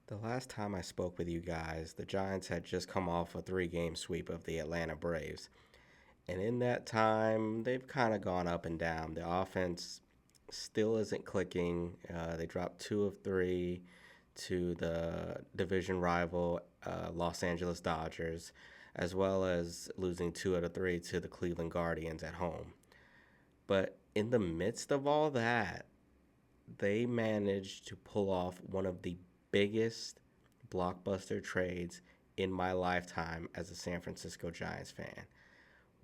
The last time I spoke with you guys, the Giants had just come off a three-game sweep of the Atlanta Braves. And in that time, they've kind of gone up and down. The offense still isn't clicking. They dropped two of three to the division rival Los Angeles Dodgers, as well as losing two out of three to the Cleveland Guardians at home. But in the midst of all that, they managed to pull off one of the biggest blockbuster trades in my lifetime as a San Francisco Giants fan.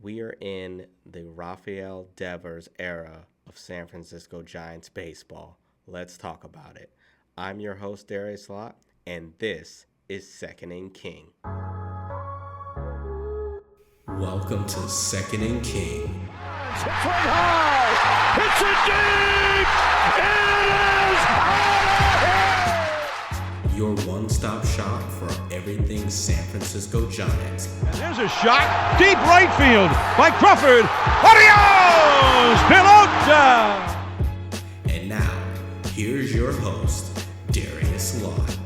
We are in the Rafael Devers era of San Francisco Giants baseball. Let's talk about it. I'm your host, Darius Lott, and this is Second and King. Welcome to Second and King. Hit from high, hits it deep, it is out of here! Your one-stop shop for everything San Francisco Giants. And there's a shot, deep right field by Crawford. Adios, pelota! And now, here's your host, Darius Lott.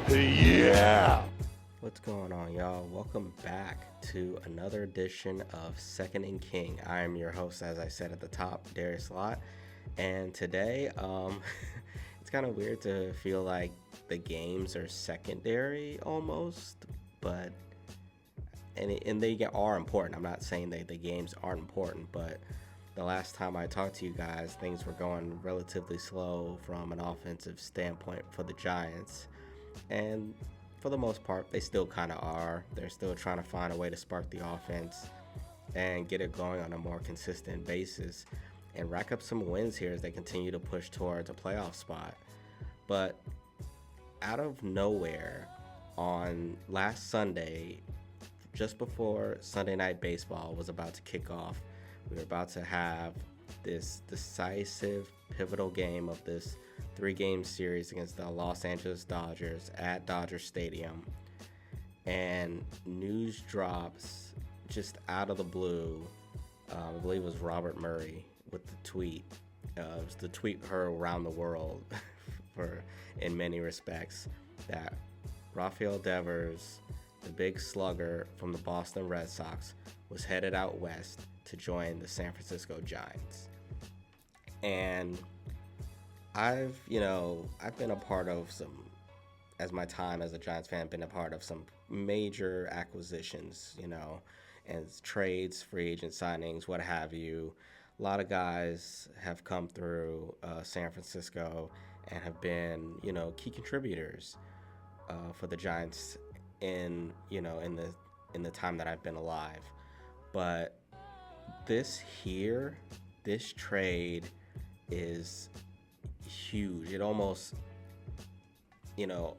Yeah! What's going on, y'all? Welcome back to another edition of Second and King. I am your host, as I said at the top, Darius Lott. And today, it's kind of weird to feel like the games are secondary almost, but and they are important. I'm not saying that the games aren't important, but the last time I talked to you guys, things were going relatively slow from an offensive standpoint for the Giants. And for the most part, they still kind of are. They're still trying to find a way to spark the offense and get it going on a more consistent basis and rack up some wins here as they continue to push towards a playoff spot. But out of nowhere, on last Sunday, just before Sunday Night Baseball was about to kick off, we were about to have this decisive, pivotal game of this three-game series against the Los Angeles Dodgers at Dodger Stadium. And news drops just out of the blue. I believe it was Robert Murray with the tweet. It was the tweet heard around the world in many respects, that Rafael Devers, the big slugger from the Boston Red Sox, was headed out west to join the San Francisco Giants. And I've been a part of some, as my time as a Giants fan, been a part of some major acquisitions, and trades, free agent signings, what have you. A lot of guys have come through San Francisco and have been, key contributors for the Giants in the time that I've been alive. But this trade is huge. It almost,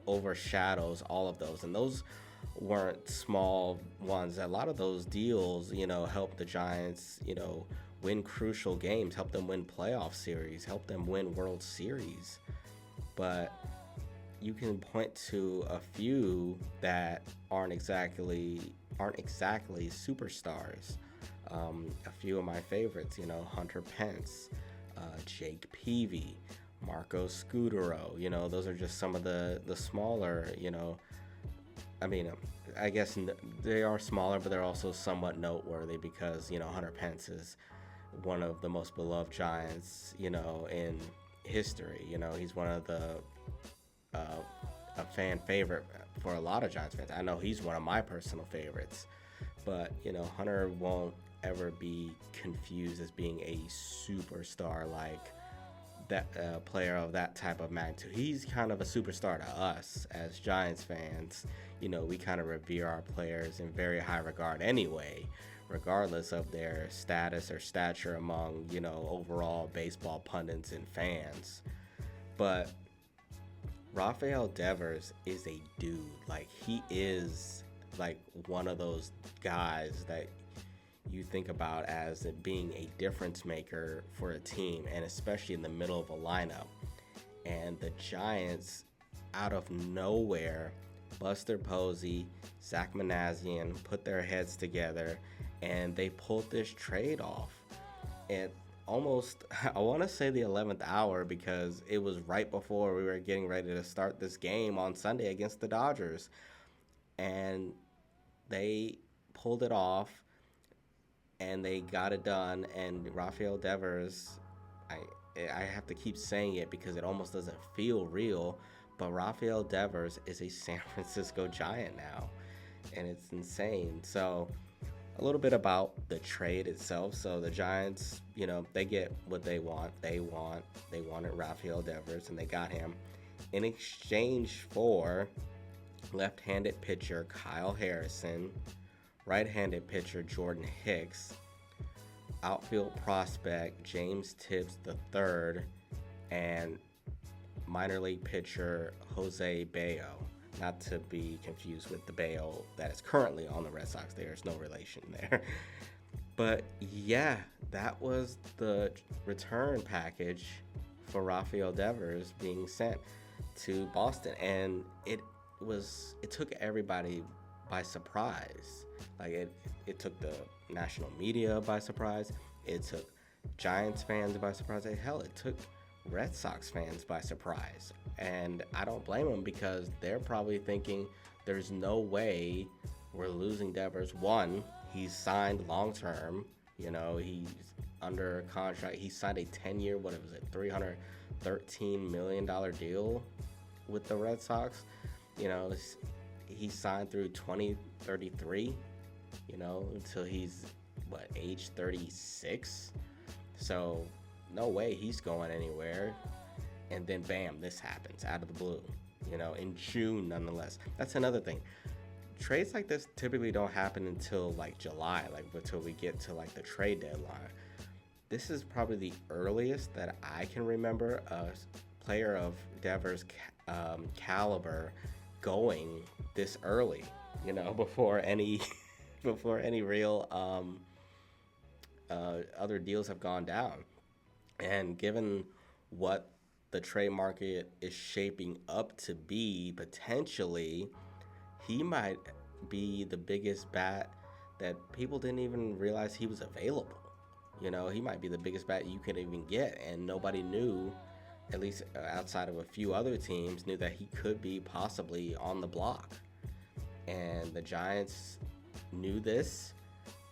overshadows all of those. And those weren't small ones. A lot of those deals, helped the Giants, win crucial games, help them win playoff series, help them win World Series. But you can point to a few that aren't exactly superstars. A few of my favorites, Hunter Pence, Jake Peavy, Marco Scutaro. Those are just some of the smaller, I guess they are smaller, but they're also somewhat noteworthy because, Hunter Pence is one of the most beloved Giants, in history. He's one of a fan favorite for a lot of Giants fans. I know he's one of my personal favorites, but, Hunter won't ever be confused as being a superstar like that player of that type of magnitude. He's kind of a superstar to us as Giants fans. We kind of revere our players in very high regard anyway, regardless of their status or stature among, overall baseball pundits and fans. But Rafael Devers is a dude. Like, he is like one of those guys that you think about as being a difference maker for a team, and especially in the middle of a lineup. And the Giants, out of nowhere, Buster Posey, Zach Manassian put their heads together and they pulled this trade off. And almost, I want to say the 11th hour, because it was right before we were getting ready to start this game on Sunday against the Dodgers. And they pulled it off and they got it done. And Rafael Devers, I I have to keep saying it because it almost doesn't feel real, but Rafael Devers is a San Francisco Giant now, and it's insane. So a little bit about the trade itself. So the Giants, they get what they want. They wanted Rafael Devers, and they got him in exchange for left-handed pitcher Kyle Harrison, right-handed pitcher Jordan Hicks, outfield prospect James Tibbs III, and minor league pitcher Jose Bayo. Not to be confused with the Bayo that is currently on the Red Sox. There's no relation there. But yeah, that was the return package for Rafael Devers being sent to Boston. And it took everybody by surprise. Like it took the national media by surprise. It took Giants fans by surprise. Hell, it took Red Sox fans by surprise. And I don't blame them, because they're probably thinking there's no way we're losing Devers. One, he's signed long term. He's under contract. He signed a 10-year, $313 million deal with the Red Sox. He signed through 2033, until he's, age 36? So, no way he's going anywhere. And then, bam, this happens out of the blue, in June, nonetheless. That's another thing. Trades like this typically don't happen until, July, until we get to, the trade deadline. This is probably the earliest that I can remember a player of Devers' caliber going this early, before any real other deals have gone down. And given what the trade market is shaping up to be, potentially, he might be the biggest bat that people didn't even realize he was available. He might be the biggest bat you could even get, and nobody knew, at least outside of a few other teams, knew that he could be possibly on the block. And the Giants knew this,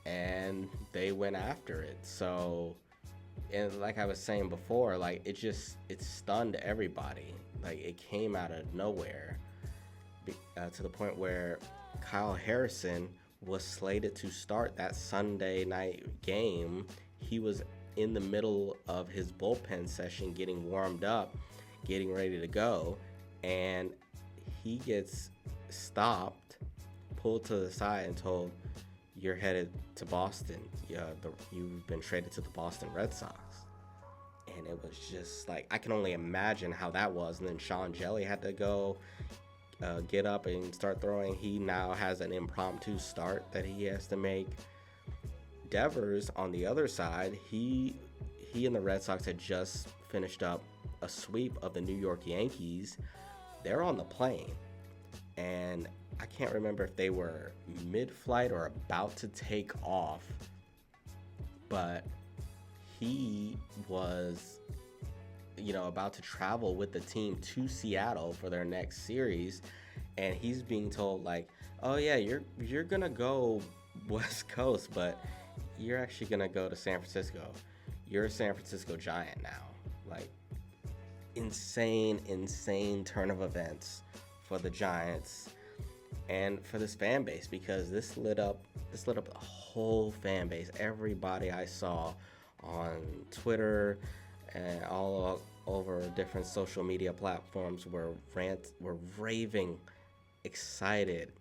and they went after it. So, and like I was saying before, it stunned everybody. It came out of nowhere, to the point where Kyle Harrison was slated to start that Sunday night game. He was in the middle of his bullpen session, getting warmed up, getting ready to go, and he gets stopped, pulled to the side, and told, "You're headed to Boston. You've been traded to the Boston Red Sox." And it was just I can only imagine how that was. And then Sean Jelly had to go get up and start throwing. He now has an impromptu start that he has to make. Devers, on the other side, he and the Red Sox had just finished up a sweep of the New York Yankees. They're on the plane, and I can't remember if they were mid-flight or about to take off, but he was, about to travel with the team to Seattle for their next series, and he's being told, "Oh yeah, you're gonna go West Coast, but you're actually gonna go to San Francisco. You're a San Francisco Giant now." Insane turn of events for the Giants and for this fan base, because this lit up the whole fan base. Everybody I saw on Twitter and all over different social media platforms were raving excited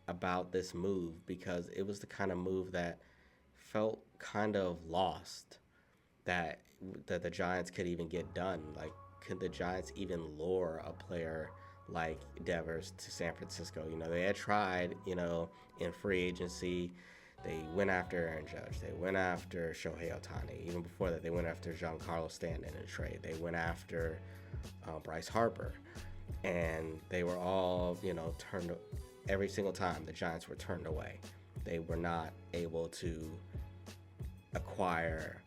about this move, because it was the kind of move that felt kind of lost, that the Giants could even get done. Could the Giants even lure a player like Devers to San Francisco? They had tried, in free agency. They went after Aaron Judge. They went after Shohei Ohtani. Even before that, they went after Giancarlo Stanton in a trade. They went after Bryce Harper. And they were all, turned. Every single time the Giants were turned away. They were not able to acquire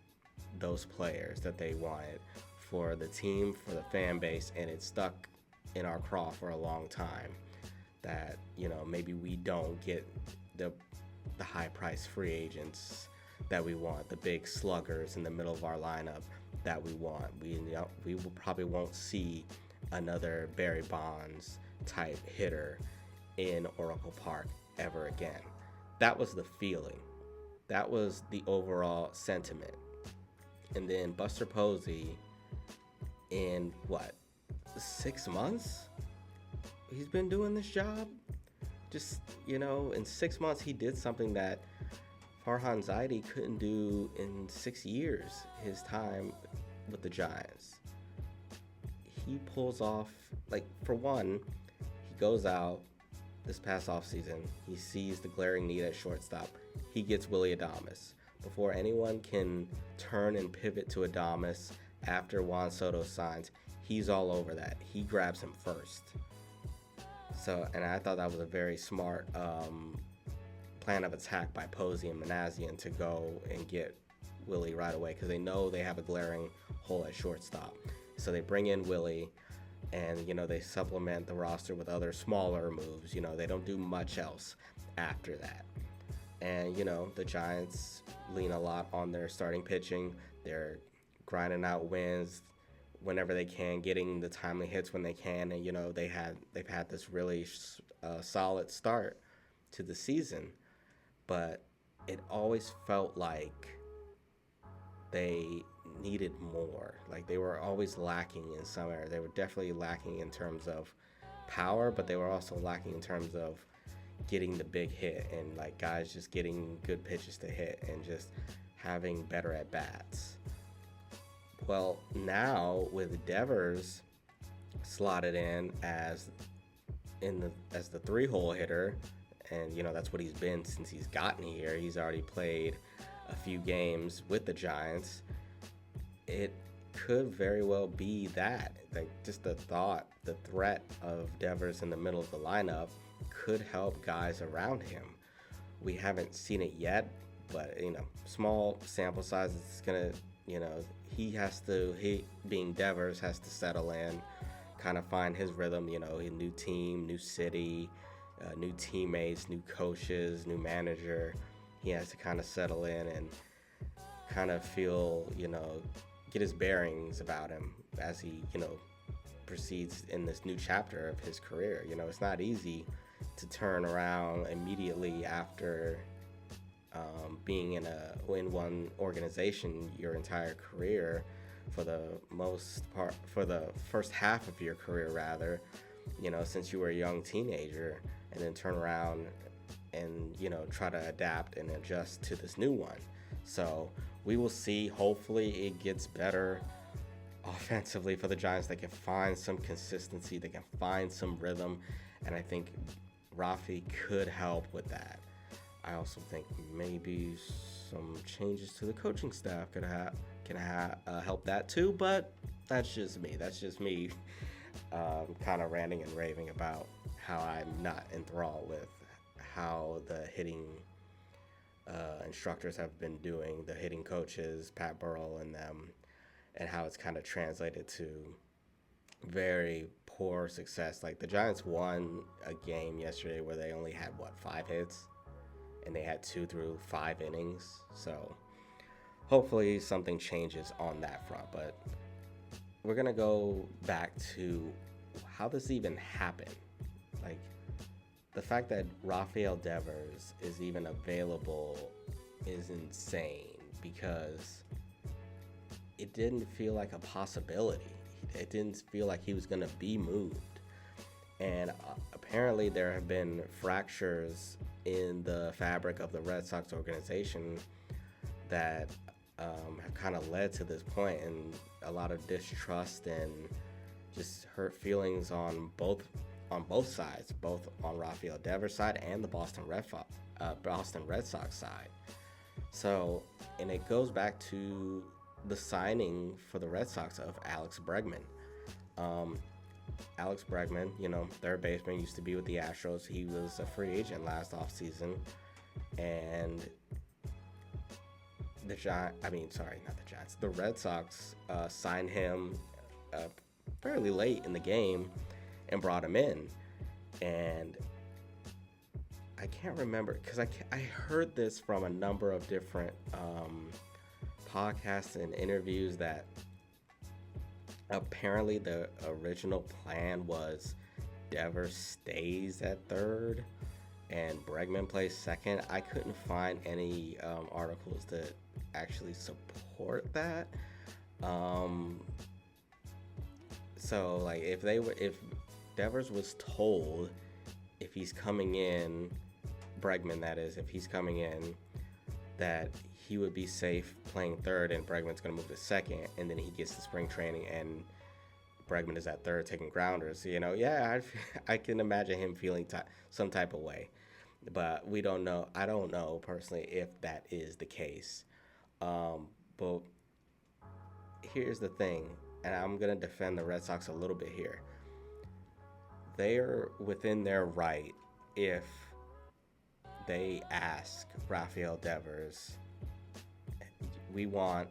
those players that they wanted for the team, for the fan base, and it stuck in our craw for a long time. That maybe we don't get the high price free agents that we want, the big sluggers in the middle of our lineup that we want. We probably won't see another Barry Bonds type hitter in Oracle Park ever again. That was the feeling. That was the overall sentiment. And then Buster Posey, in 6 months? He's been doing this job. Just, in 6 months, he did something that Farhan Zaidi couldn't do in 6 years, his time with the Giants. He pulls off, for one, he goes out this past offseason. He sees the glaring need at shortstop. He gets Willy Adames. Before anyone can turn and pivot to Adames after Juan Soto signs, he's all over that. He grabs him first. So, and I thought that was a very smart plan of attack by Posey and Manassian to go and get Willie right away, because they know they have a glaring hole at shortstop. So they bring in Willie, and they supplement the roster with other smaller moves. They don't do much else after that. And the Giants lean a lot on their starting pitching. They're grinding out wins whenever they can, getting the timely hits when they can, and they've had this really solid start to the season, but it always felt like they needed more. Like they were always lacking in some area. They were definitely lacking in terms of power, but they were also lacking in terms of getting the big hit and guys just getting good pitches to hit and just having better at bats. Well, now with Devers slotted in as the 3-hole hitter, and that's what he's been since he's gotten here. He's already played a few games with the Giants. It could very well be that, just the threat of Devers in the middle of the lineup could help guys around him. We haven't seen it yet, but small sample size. It's gonna, he being Devers has to settle in, kind of find his rhythm. A new team, new city, new teammates, new coaches, new manager. He has to kind of settle in and kind of feel, get his bearings about him as he, proceeds in this new chapter of his career. It's not easy to turn around immediately after being in one organization your entire career, for the most part, for the first half of your career rather, since you were a young teenager, and then turn around and try to adapt and adjust to this new one. So we will see. Hopefully it gets better offensively for the Giants. They can find some consistency, they can find some rhythm, and I think Rafi could help with that. I also think maybe some changes to the coaching staff can help that too, but that's just me kind of ranting and raving about how I'm not enthralled with how the hitting instructors have been doing, the hitting coaches, Pat Burrell and them, and how it's kind of translated to very poor success. The Giants won a game yesterday where they only had 5 hits, and they had 2 through 5 innings. So hopefully something changes on that front. But we're gonna go back to how this even happened. The fact that Rafael Devers is even available is insane, because it didn't feel like a possibility. It didn't feel like he was going to be moved. And apparently there have been fractures in the fabric of the Red Sox organization that have kind of led to this point, and a lot of distrust and just hurt feelings on both sides, both on Rafael Devers' side and the Boston Red Sox side. So, and it goes back to the signing for the Red Sox of Alex Bregman. Alex Bregman, third baseman, used to be with the Astros. He was a free agent last offseason, and not the Giants. The Red Sox signed him fairly late in the game and brought him in. And I can't remember because I heard this from a number of different podcasts and interviews that apparently the original plan was Devers stays at third and Bregman plays second. I couldn't find any articles that actually support that. So like if Devers was told if he's coming in, Bregman that is, if he's coming in, that he would be safe playing third and Bregman's going to move to second, and then he gets to spring training and Bregman is at third taking grounders, I can imagine him feeling some type of way. But we don't know. I don't know personally if that is the case. But here's the thing, and I'm going to defend the Red Sox a little bit here. They're within their right if they ask Rafael Devers, we want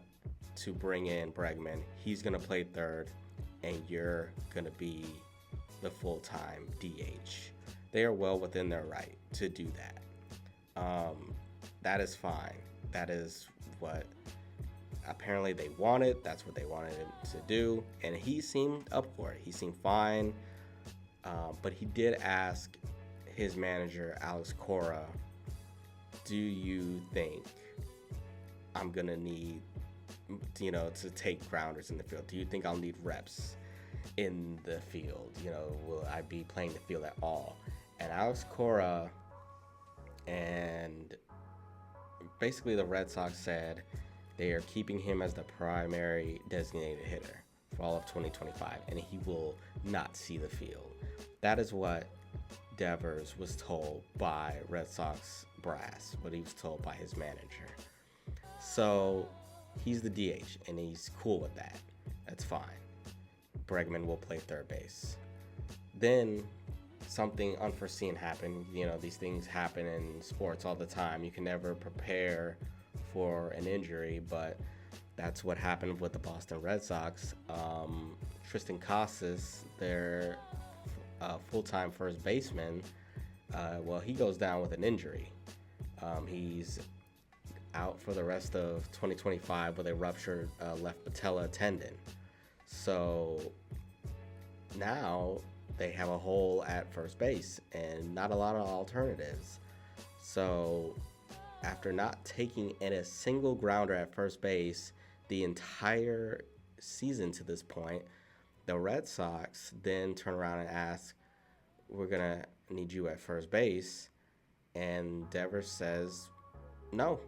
to bring in Bregman. He's going to play third, and you're going to be the full-time DH. They are well within their right to do that. That is fine. That is what apparently they wanted. That's what they wanted him to do, and he seemed up for it. He seemed fine, but he did ask his manager, Alex Cora, do you think I'm going to need, to take grounders in the field? Do you think I'll need reps in the field? Will I be playing the field at all? And Alex Cora and basically the Red Sox said they are keeping him as the primary designated hitter for all of 2025, and he will not see the field. That is what Devers was told by Red Sox brass, what he was told by his manager. So he's the DH, and he's cool with that. That's fine. Bregman will play third base. Then something unforeseen happened. These things happen in sports all the time. You can never prepare for an injury, but that's what happened with the Boston Red Sox. Tristan Casas, their full-time first baseman, he goes down with an injury. He's out for the rest of 2025 with a ruptured left patella tendon. So now they have a hole at first base and not a lot of alternatives. So after not taking in a single grounder at first base the entire season to this point, the Red Sox then turn around and ask, we're going to need you at first base. And Devers says no.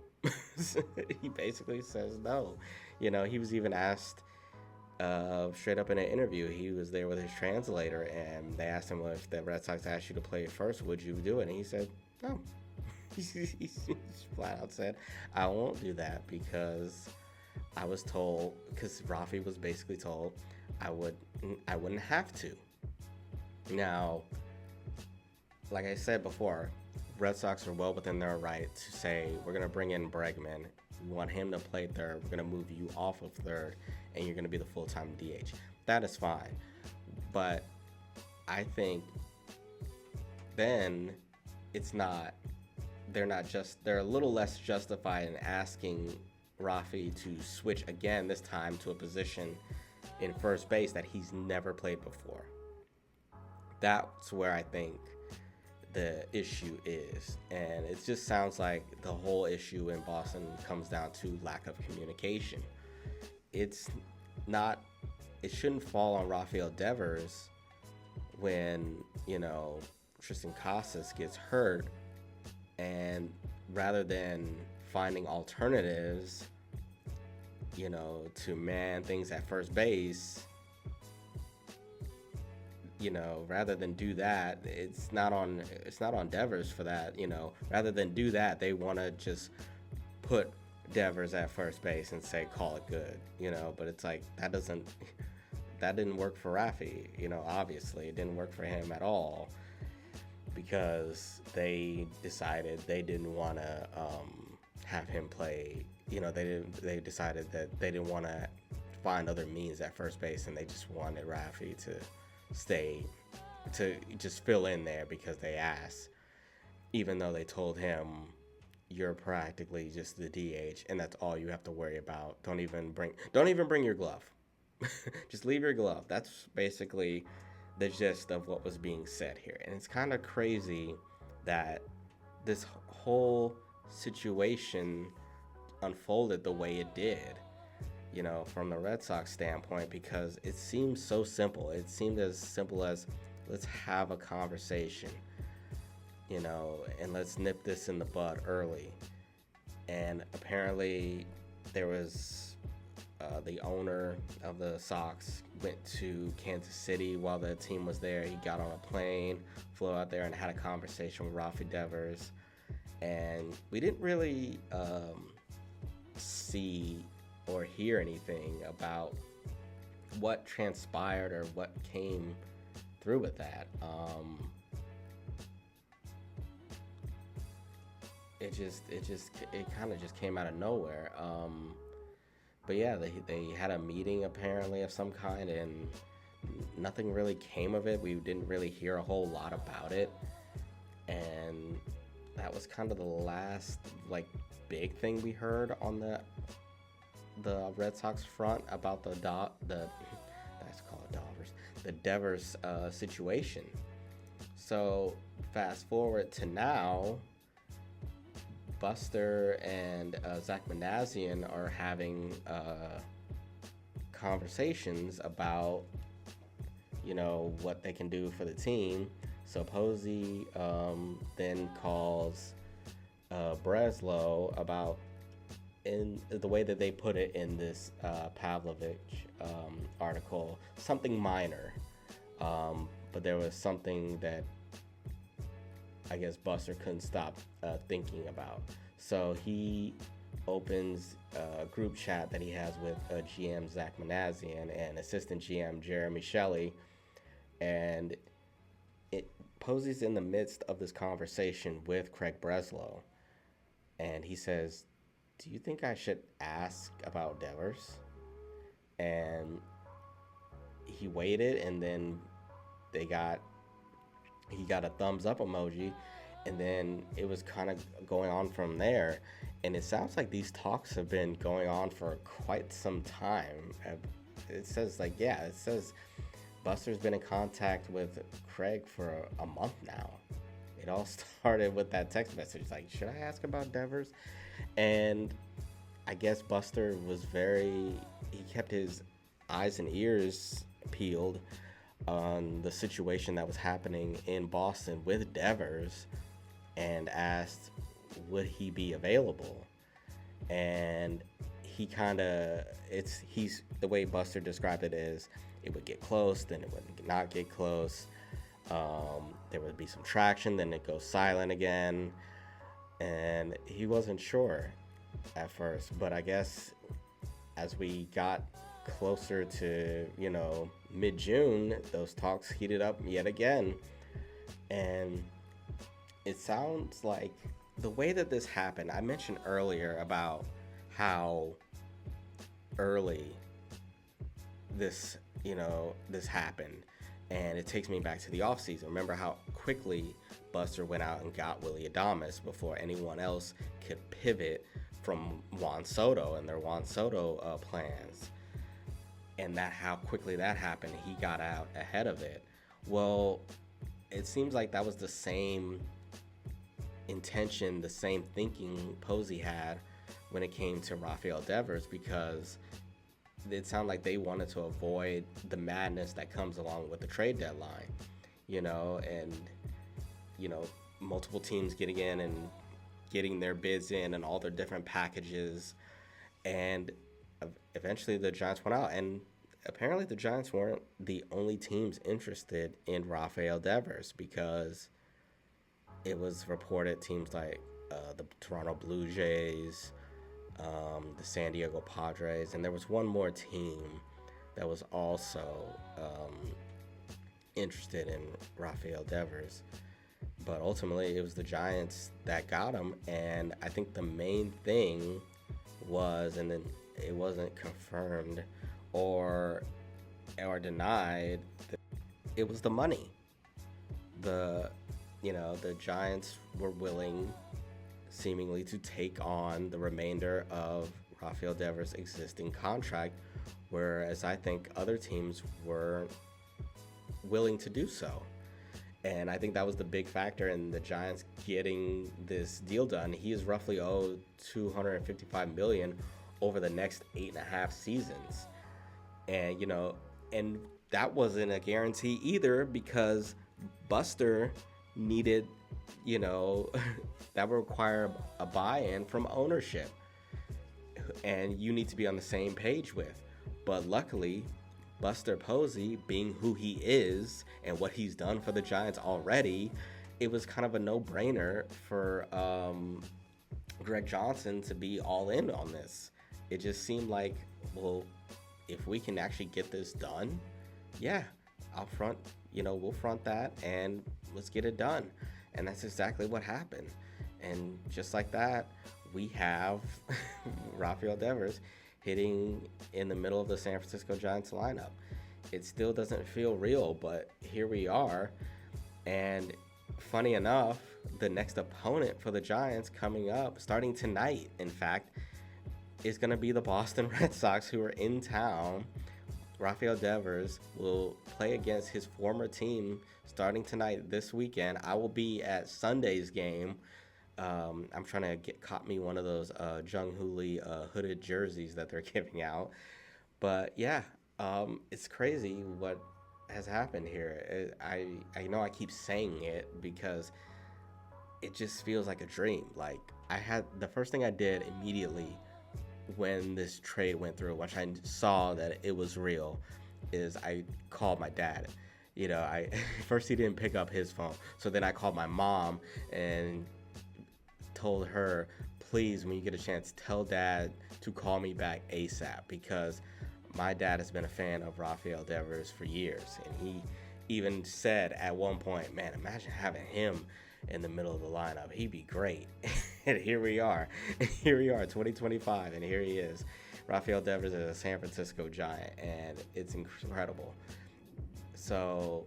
He basically says no. He was even asked straight up in an interview. He was there with his translator, and they asked him, well, if the Red Sox asked you to play first, would you do it? And he said no. He flat out said, I won't do that because I was told, because Rafi was basically told I wouldn't have to. Now, like I said before, Red Sox are well within their right to say, we're going to bring in Bregman. We want him to play third. We're going to move you off of third, and you're going to be the full-time DH. That is fine. But I think then they're a little less justified in asking Rafi to switch again, this time to a position in first base that he's never played before. That's where I think the issue is, and it just sounds like the whole issue in Boston comes down to lack of communication. It shouldn't fall on Rafael Devers when Tristan Casas gets hurt, and rather than finding alternatives to man things at first base, rather than do that, it's not on Devers for that. Rather than do that, they want to just put Devers at first base and say call it good. But it's like that didn't work for Rafi. Obviously it didn't work for him at all, because they decided they didn't want to have him play. They decided that they didn't want to find other means at first base, and they just wanted Rafi to stay, to just fill in there because they asked, even though they told him you're practically just the DH and that's all you have to worry about. Don't even bring your glove. Just leave your glove. That's basically the gist of what was being said here. And it's kind of crazy that this whole situation unfolded the way it did, from the Red Sox standpoint, because it seems so simple. It seemed as simple as, let's have a conversation, and let's nip this in the bud early. And apparently there was the owner of the Sox went to Kansas City while the team was there. He got on a plane, flew out there, and had a conversation with Rafael Devers. And we didn't really see or hear anything about what transpired or what came through with that. It kind of just came out of nowhere. But yeah, they had a meeting apparently of some kind, and nothing really came of it. We didn't really hear a whole lot about it, and that was kind of the last big thing we heard on the Red Sox front about the Devers situation. So fast forward to now, Buster and Zach Manassian are having conversations about, what they can do for the team. So Posey then calls Breslow about, in the way that they put it in this Pavlovich article, something minor. But there was something that I guess Buster couldn't stop thinking about. So he opens a group chat that he has with GM Zach Manassian and assistant GM Jeremy Shelley, and Posey's in the midst of this conversation with Craig Breslow, and he says, "Do you think I should ask about Devers?" And he waited, and then he got a thumbs up emoji, and then it was kind of going on from there. And it sounds like these talks have been going on for quite some time. It says Buster's been in contact with Craig for a month now. It all started with that text message, should I ask about Devers? And I guess Buster he kept his eyes and ears peeled on the situation that was happening in Boston with Devers, and asked would he be available. And the way Buster described it is, it would get close, then it would not get close. There would be some traction, then it goes silent again, and he wasn't sure at first. But I guess as we got closer to mid-June, those talks heated up yet again. And it sounds like the way that this happened, I mentioned earlier about how early this happened, and it takes me back to the offseason. Remember how quickly Buster went out and got Willy Adames before anyone else could pivot from Juan Soto and their Juan Soto plans, and how quickly that happened. He got out ahead of it. Well, it seems like that was the same intention, the same thinking Posey had when it came to Rafael Devers, because it sounded like they wanted to avoid the madness that comes along with the trade deadline, and multiple teams getting in and getting their bids in and all their different packages, and eventually the Giants went out, and apparently the Giants weren't the only teams interested in Rafael Devers, because it was reported teams like the Toronto Blue Jays, the San Diego Padres, and there was one more team that was also interested in Rafael Devers. but ultimately it was the Giants that got him. And I think the main thing was, and then it wasn't confirmed or denied, it was the money. The Giants were willing seemingly to take on the remainder of Rafael Devers' existing contract, whereas I think other teams weren't willing to do so. And I think that was the big factor in the Giants getting this deal done. He is roughly owed $255 million over the next 8.5 seasons. And that wasn't a guarantee either, because Buster needed, that would require a buy-in from ownership, and you need to be on the same page with. But luckily, Buster Posey, being who he is and what he's done for the Giants already, it was kind of a no-brainer for Greg Johnson to be all in on this. It just seemed like, well, if we can actually get this done, yeah, we'll front that and let's get it done. And that's exactly what happened. And just like that, we have Rafael Devers hitting in the middle of the San Francisco Giants lineup. It still doesn't feel real, but here we are. And funny enough, the next opponent for the Giants coming up, starting tonight, in fact, is going to be the Boston Red Sox, who are in town. Rafael Devers will play against his former team starting tonight this weekend. I will be at Sunday's game. I'm trying to caught me one of those Jung Hoo Lee hooded jerseys that they're giving out. But yeah, it's crazy what has happened here. I know I keep saying it because it just feels like a dream. Like, the first thing I did immediately when this trade went through, once I saw that it was real, is I called my dad. First he didn't pick up his phone, so then I called my mom and told her, please, when you get a chance, tell Dad to call me back ASAP, because my dad has been a fan of Rafael Devers for years, and he even said at one point, man, imagine having him in the middle of the lineup. He'd be great. And here we are, 2025, and here he is. Rafael Devers is a San Francisco Giant, and it's incredible. So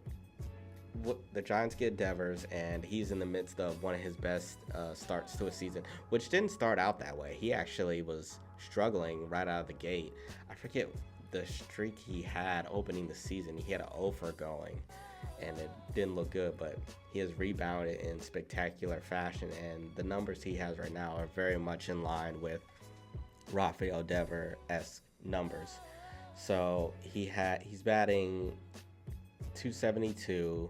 the Giants get Devers, and he's in the midst of one of his best starts to a season, which didn't start out that way. He actually was struggling right out of the gate. I forget the streak he had opening the season. He had an offer going, and it didn't look good, but he has rebounded in spectacular fashion, and the numbers he has right now are very much in line with Rafael Devers-esque numbers. So he's batting .272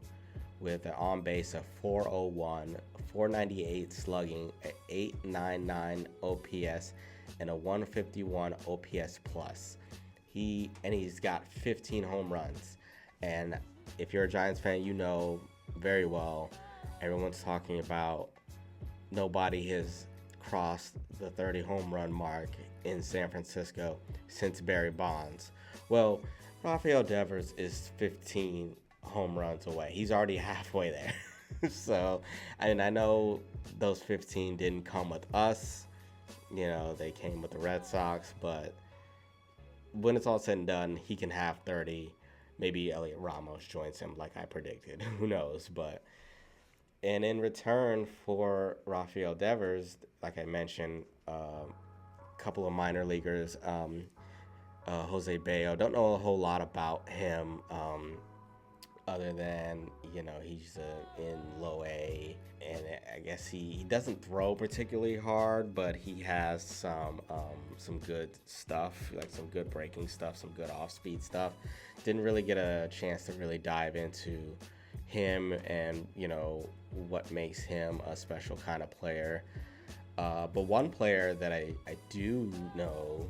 with an on base of .401, .498 slugging, an .899 OPS, and a .151 OPS plus. He's got 15 home runs, and if you're a Giants fan, you know very well, everyone's talking about nobody has crossed the 30 home run mark in San Francisco since Barry Bonds. Well, Rafael Devers is 15 home runs away. He's already halfway there. So, I know those 15 didn't come with us. They came with the Red Sox, but when it's all said and done, he can have 30. Maybe Elliot Ramos joins him like I predicted. Who knows? And in return for Rafael Devers, like I mentioned, a couple of minor leaguers, Jose Bayo. Don't know a whole lot about him other than, he's in low A. And I guess he doesn't throw particularly hard, but he has some good stuff, like some good breaking stuff, some good off-speed stuff. Didn't really get a chance to really dive into him and, what makes him a special kind of player. But one player that I do know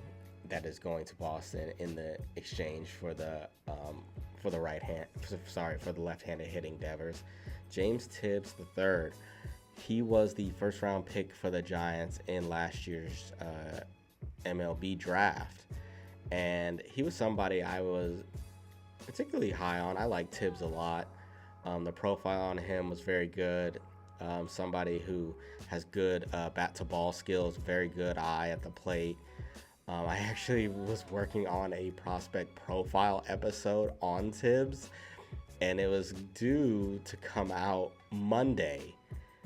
that is going to Boston in the exchange for the left-handed hitting Devers, James Tibbs III. He was the first-round pick for the Giants in last year's MLB draft, and he was somebody I was particularly high on. I like Tibbs a lot. The profile on him was very good. somebody who has good bat-to-ball skills, very good eye at the plate. I actually was working on a prospect profile episode on Tibbs, and it was due to come out Monday,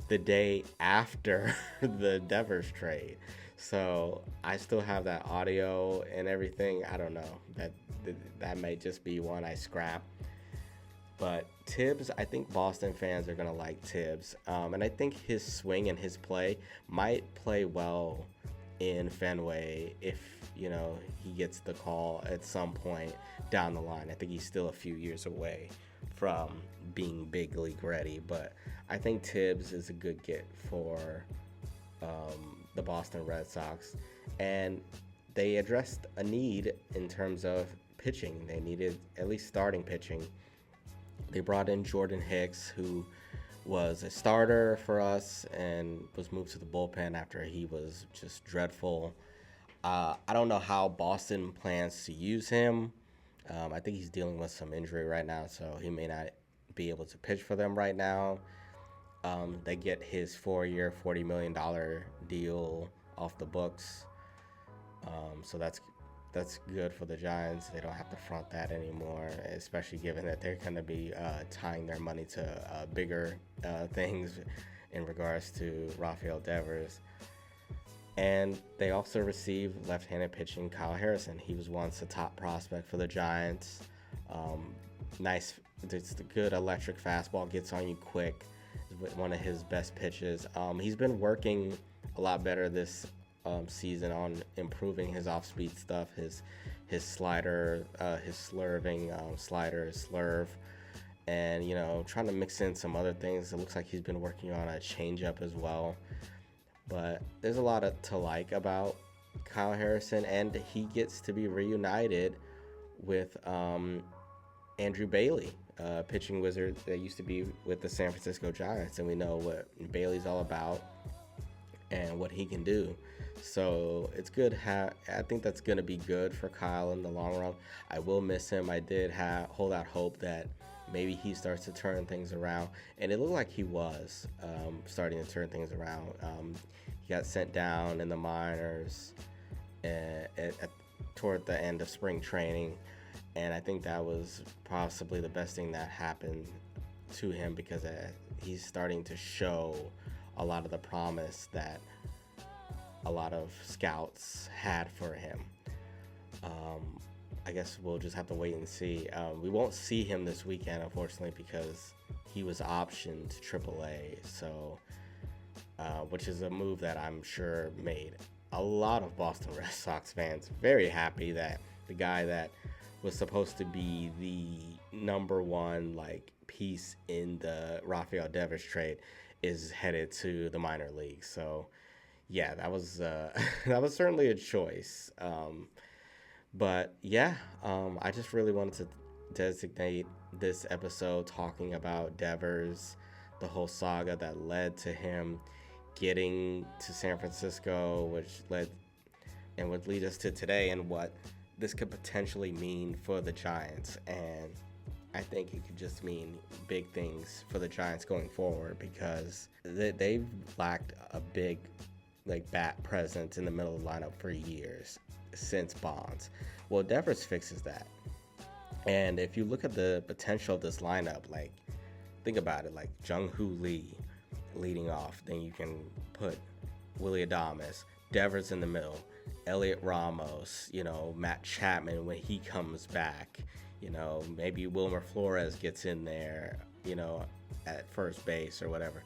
the day after the Devers trade. So I still have that audio and everything. I don't know. That may just be one I scrap. But Tibbs, I think Boston fans are going to like Tibbs. And I think his swing and his play might play well in Fenway if, he gets the call at some point down the line. I think he's still a few years away from being big league ready. But I think Tibbs is a good get for the Boston Red Sox. And they addressed a need in terms of pitching. They needed at least starting pitching. They brought in Jordan Hicks, who was a starter for us and was moved to the bullpen after he was just dreadful. I don't know how Boston plans to use him. I think he's dealing with some injury right now, so he may not be able to pitch for them right now. They get his 4-year, $40 million deal off the books. So that's good for the Giants. They don't have to front that anymore, especially given that they're going to be tying their money to bigger things in regards to Rafael Devers. And they also received left-handed pitching Kyle Harrison. He was once a top prospect for the Giants. Nice, it's the good electric fastball, gets on you quick. It's one of his best pitches. He's been working a lot better this season on improving his off-speed stuff, his slider, his slurving slider, his slurve, and trying to mix in some other things. It looks like he's been working on a changeup as well. But there's a lot to like about Kyle Harrison, and he gets to be reunited with Andrew Bailey, pitching wizard that used to be with the San Francisco Giants, and we know what Bailey's all about and what he can do. So it's good. I think that's going to be good for Kyle in the long run. I will miss him. I did hold out hope that maybe he starts to turn things around, and it looked like he was starting to turn things around. He got sent down in the minors toward the end of spring training, and I think that was possibly the best thing that happened to him, because he's starting to show a lot of the promise that a lot of scouts had for him. I guess we'll just have to wait and see. We won't see him this weekend, unfortunately, because he was optioned to AAA. So, which is a move that I'm sure made a lot of Boston Red Sox fans very happy, that the guy that was supposed to be the number one piece in the Rafael Devers trade is headed to the minor leagues. So, yeah, that was that was certainly a choice. But yeah, I just really wanted to designate this episode talking about Devers, the whole saga that led to him getting to San Francisco, which would lead us to today, and what this could potentially mean for the Giants. And I think it could just mean big things for the Giants going forward, because they've lacked a big bat presence in the middle of the lineup for years, since Bonds. Well, Devers fixes that. And if you look at the potential of this lineup, think about it, Jung-Hoo Lee leading off, then you can put Willy Adames, Devers in the middle, Elliot Ramos, Matt Chapman when he comes back, maybe Wilmer Flores gets in there, at first base or whatever.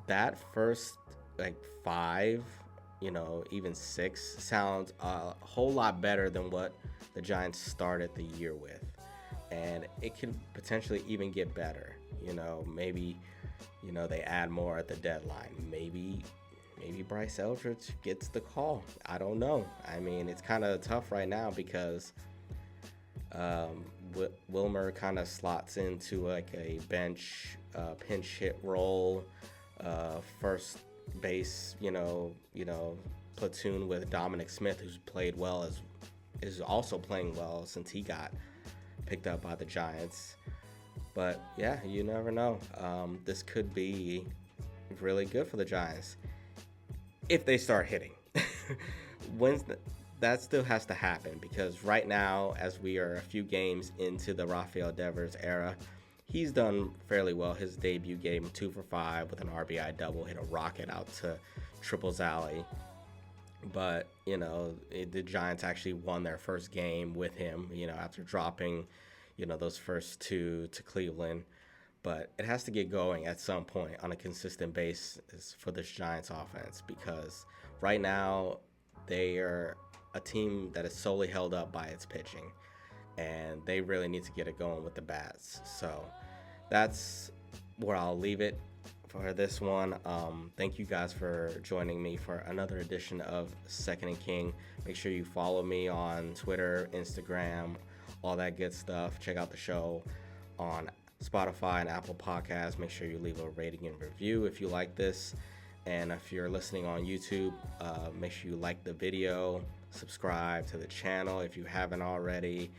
That first 5, even 6 sounds a whole lot better than what the Giants started the year with. And it could potentially even get better. Maybe, they add more at the deadline. Maybe Bryce Eldridge gets the call. I don't know. I mean, it's kind of tough right now because Wilmer kind of slots into a bench pinch hit role, first base, platoon with Dominic Smith, who's played well, is also playing well since he got picked up by the Giants. But yeah, you never know. This could be really good for the Giants if they start hitting. When's that still has to happen, because right now, as we are a few games into the Rafael Devers era, he's done fairly well. His debut gave him 2 for 5 with an RBI double, hit a rocket out to Triples Alley. But, the Giants actually won their first game with him, after dropping, those first 2 to Cleveland. But it has to get going at some point on a consistent basis for this Giants offense, because right now they are a team that is solely held up by its pitching, and they really need to get it going with the bats. So that's where I'll leave it for this one. Thank you guys for joining me for another edition of Second and King. Make sure you follow me on Twitter, Instagram, all that good stuff. Check out the show on Spotify and Apple Podcasts. Make sure you leave a rating and review if you like this. And if you're listening on YouTube, make sure you like the video, subscribe to the channel if you haven't already,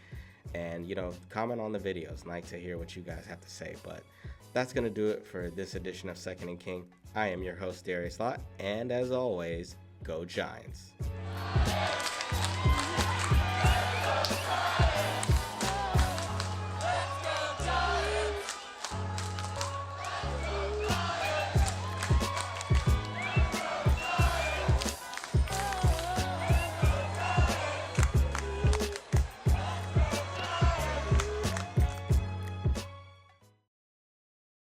and comment on the videos. Like to hear what you guys have to say. But that's gonna do it for this edition of Second and King. I am your host, Darius Lott, and as always, go Giants.